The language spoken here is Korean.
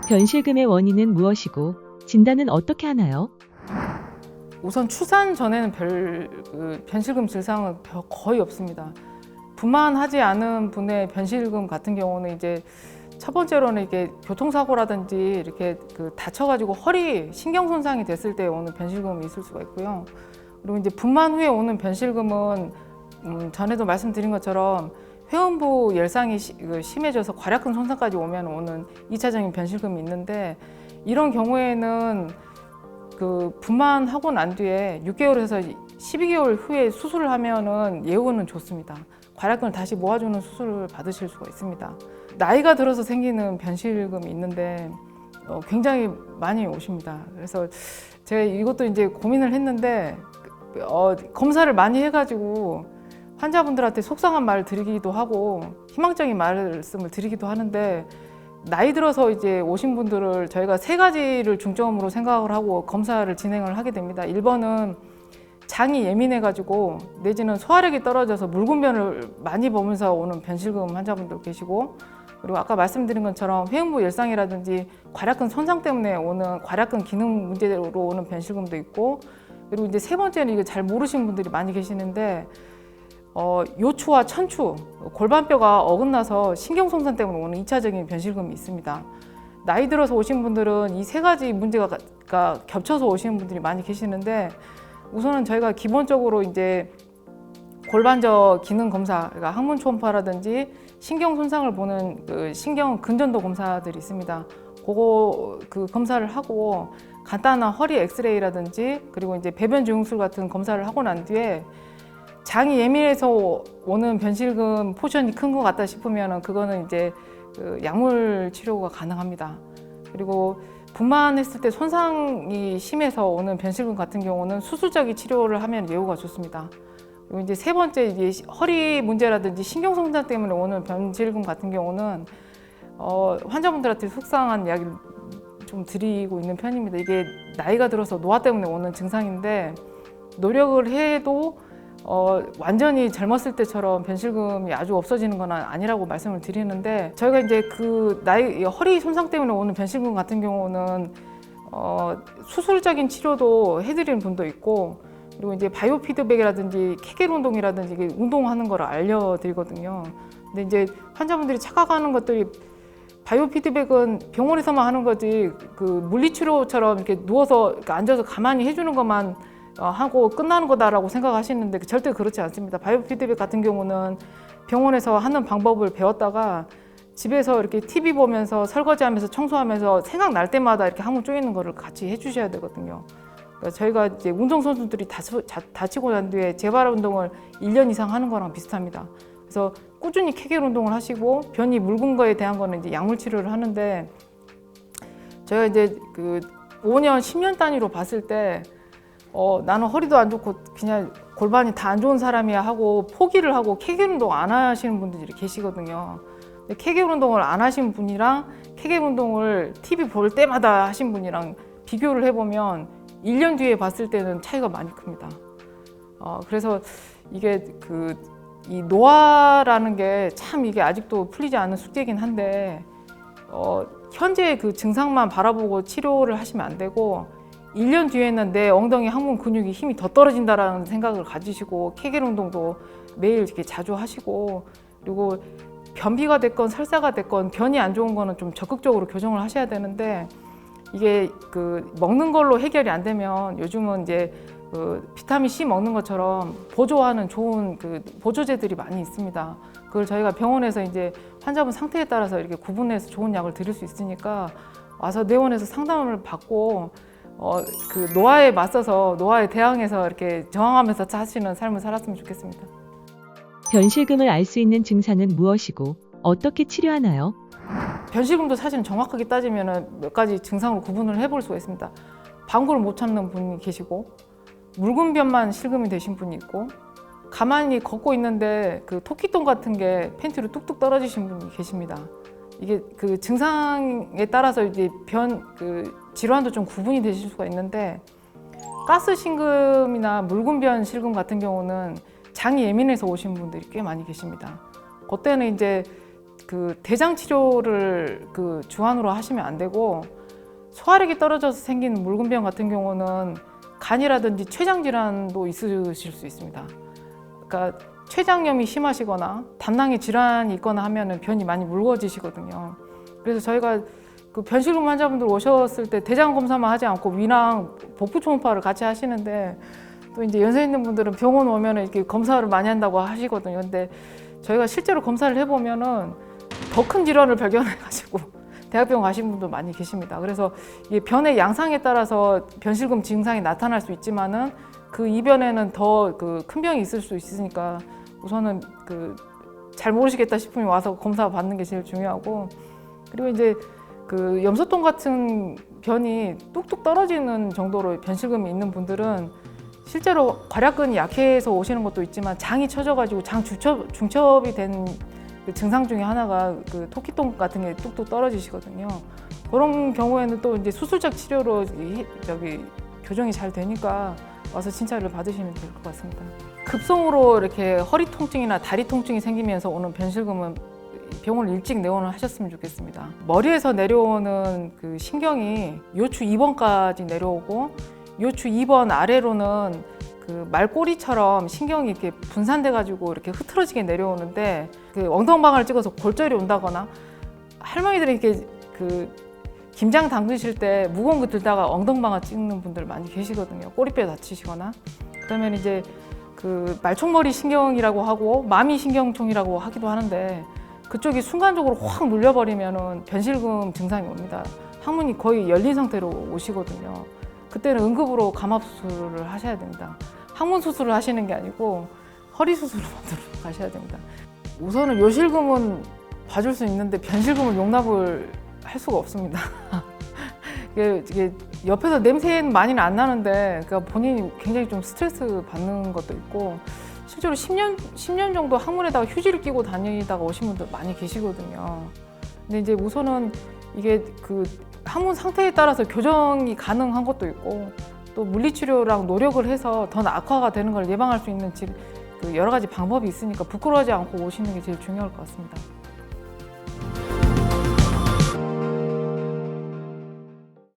변실금의 원인은 무엇이고 진단은 어떻게 하나요? 우선 출산 전에는 변실금 증상은 거의 없습니다. 분만하지 않은 분의 변실금 같은 경우는 이제 첫 번째로는 이게 교통사고라든지 이렇게 다쳐가지고 허리 신경 손상이 됐을 때 오는 변실금이 있을 수가 있고요. 그리고 이제 분만 후에 오는 변실금은 전에도 말씀드린 것처럼 회음부 열상이 심해져서 괄약근 손상까지 오면 오는 2차적인 변실금이 있는데, 이런 경우에는 분만하고 난 뒤에 6개월에서 12개월 후에 수술을 하면은 예후는 좋습니다. 괄약근을 다시 모아주는 수술을 받으실 수가 있습니다. 나이가 들어서 생기는 변실금이 있는데 굉장히 많이 오십니다. 그래서 제가 이것도 이제 고민을 했는데 검사를 많이 해가지고 환자분들한테 속상한 말을 드리기도 하고 희망적인 말씀을 드리기도 하는데, 나이 들어서 이제 오신 분들을 저희가 세 가지를 중점으로 생각을 하고 검사를 진행을 하게 됩니다. 1번은 장이 예민해가지고 내지는 소화력이 떨어져서 묽은 변을 많이 보면서 오는 변실금 환자분들 계시고, 그리고 아까 말씀드린 것처럼 회음부 열상이라든지 괄약근 손상 때문에 오는 괄약근 기능 문제로 오는 변실금도 있고, 그리고 이제 세 번째는 이거 잘 모르시는 분들이 많이 계시는데 요추와 천추, 골반뼈가 어긋나서 신경손상 때문에 오는 2차적인 변실금이 있습니다. 나이 들어서 오신 분들은 이 세 가지 문제가 겹쳐서 오시는 분들이 많이 계시는데, 우선은 저희가 기본적으로 이제 골반저 기능 검사, 그러니까 항문 초음파라든지 신경 손상을 보는 신경 근전도 검사들이 있습니다. 그거 검사를 하고 간단한 허리 엑스레이라든지 그리고 이제 배변 조영술 같은 검사를 하고 난 뒤에 장이 예민해서 오는 변실금 포션이 큰 것 같다 싶으면 그거는 이제 약물 치료가 가능합니다. 그리고 분만했을 때 손상이 심해서 오는 변실금 같은 경우는 수술적인 치료를 하면 예후가 좋습니다. 그리고 이제 세 번째 이제 허리 문제라든지 신경 손상 때문에 오는 변실금 같은 경우는 환자분들한테 속상한 이야기를 좀 드리고 있는 편입니다. 이게 나이가 들어서 노화 때문에 오는 증상인데, 노력을 해도 완전히 젊었을 때처럼 변실금이 아주 없어지는 건 아니라고 말씀을 드리는데, 저희가 이제 허리 손상 때문에 오는 변실금 같은 경우는 수술적인 치료도 해드리는 분도 있고, 그리고 이제 바이오 피드백이라든지 케겔 운동이라든지 운동하는 걸 알려드리거든요. 근데 이제 환자분들이 착각하는 것들이 바이오 피드백은 병원에서만 하는 거지 물리치료처럼 이렇게 누워서 이렇게 앉아서 가만히 해주는 것만 하고 끝나는 거다라고 생각하시는데 절대 그렇지 않습니다. 바이오 피드백 같은 경우는 병원에서 하는 방법을 배웠다가 집에서 이렇게 TV 보면서 설거지하면서 청소하면서 생각날 때마다 이렇게 항문 쪼이는 거를 같이 해주셔야 되거든요. 그러니까 저희가 이제 운동선수들이 다치고 난 뒤에 재발 운동을 1년 이상 하는 거랑 비슷합니다. 그래서 꾸준히 케겔 운동을 하시고 변이 묽은 거에 대한 거는 이제 약물 치료를 하는데, 저희가 이제 5년, 10년 단위로 봤을 때 나는 허리도 안 좋고 그냥 골반이 다 안 좋은 사람이야 하고 포기를 하고 케겔 운동 안 하시는 분들이 계시거든요. 근데 케겔 운동을 안 하신 분이랑 케겔 운동을 TV 볼 때마다 하신 분이랑 비교를 해보면 1년 뒤에 봤을 때는 차이가 많이 큽니다. 그래서 이게 이 노화라는 게 참 이게 아직도 풀리지 않은 숙제이긴 한데, 현재 그 증상만 바라보고 치료를 하시면 안 되고 1년 뒤에는 내 엉덩이 항문 근육이 힘이 더 떨어진다라는 생각을 가지시고 케겔 운동도 매일 이렇게 자주 하시고, 그리고 변비가 됐건 설사가 됐건 변이 안 좋은 거는 좀 적극적으로 교정을 하셔야 되는데, 이게 먹는 걸로 해결이 안 되면 요즘은 이제 비타민 C 먹는 것처럼 보조하는 좋은 보조제들이 많이 있습니다. 그걸 저희가 병원에서 이제 환자분 상태에 따라서 이렇게 구분해서 좋은 약을 드릴 수 있으니까 와서 내원에서 상담을 받고 노화에 맞서서 노화에 대항해서 이렇게 저항하면서 사시는 삶을 살았으면 좋겠습니다. 변실금을 알 수 있는 증상은 무엇이고 어떻게 치료하나요? 변실금도 사실은 정확하게 따지면 몇 가지 증상으로 구분을 해볼 수가 있습니다. 방구를 못 참는 분이 계시고, 묽은 변만 실금이 되신 분이 있고, 가만히 걷고 있는데 토끼똥 같은 게 팬티로 뚝뚝 떨어지신 분이 계십니다. 이게 증상에 따라서 이제 질환도 좀 구분이 되실 수가 있는데, 가스 실금이나 묽은 변 실금 같은 경우는 장이 예민해서 오신 분들이 꽤 많이 계십니다. 그때는 이제 그 대장 치료를 그 주안으로 하시면 안 되고 소화력이 떨어져서 생긴 물금병 같은 경우는 간이라든지 췌장 질환도 있으실 수 있습니다. 그러니까 췌장염이 심하시거나 담낭에 질환이 있거나 하면은 변이 많이 묽어지시거든요. 그래서 저희가 그 변실금 환자분들 오셨을 때 대장 검사만 하지 않고 위랑 복부 초음파를 같이 하시는데 또 이제 연세 있는 분들은 병원 오면은 이렇게 검사를 많이 한다고 하시거든요. 근데 저희가 실제로 검사를 해보면은 더 큰 질환을 발견해가지고 대학병원 가신 분도 많이 계십니다. 그래서 이게 변의 양상에 따라서 변실금 증상이 나타날 수 있지만은 그 이변에는 더 그 큰 병이 있을 수 있으니까 우선은 그 잘 모르시겠다 싶으면 와서 검사 받는 게 제일 중요하고, 그리고 이제 그 염소똥 같은 변이 뚝뚝 떨어지는 정도로 변실금이 있는 분들은 실제로 괄약근이 약해서 오시는 것도 있지만 장이 처져가지고 장 중첩이 된 그 증상 중에 하나가 그 토끼똥 같은 게 뚝뚝 떨어지시거든요. 그런 경우에는 또 이제 수술적 치료로 교정이 잘 되니까 와서 진찰을 받으시면 될 것 같습니다. 급성으로 이렇게 허리 통증이나 다리 통증이 생기면서 오는 변실금은 병원을 일찍 내원을 하셨으면 좋겠습니다. 머리에서 내려오는 그 신경이 요추 2번까지 내려오고 요추 2번 아래로는 그 말꼬리처럼 신경이 이렇게 분산돼 가지고 이렇게 흐트러지게 내려오는데 그 엉덩방아를 찍어서 골절이 온다거나 할머니들이 이렇게 그 김장 담그실 때 무거운 거 들다가 엉덩방아 찍는 분들 많이 계시거든요. 꼬리뼈 다치시거나. 그다음에 이제 그 말총머리 신경이라고 하고 마미 신경총이라고 하기도 하는데 그쪽이 순간적으로 확 눌려버리면은 변실금 증상이 옵니다. 항문이 거의 열린 상태로 오시거든요. 그때는 응급으로 감압 수술을 하셔야 됩니다. 항문 수술을 하시는 게 아니고 허리 수술을 받으러 가셔야 됩니다. 우선은 요실금은 봐줄 수 있는데 변실금을 용납을 할 수가 없습니다. 이게 옆에서 냄새는 많이는 안 나는데 그러니까 본인이 굉장히 좀 스트레스 받는 것도 있고 실제로 10년 정도 항문에다가 휴지를 끼고 다니다가 오신 분들 많이 계시거든요. 근데 이제 우선은 이게 그 항문 상태에 따라서 교정이 가능한 것도 있고 또 물리치료랑 노력을 해서 더 악화가 되는 걸 예방할 수 있는 그 여러 가지 방법이 있으니까 부끄러워하지 않고 오시는 게 제일 중요할 것 같습니다.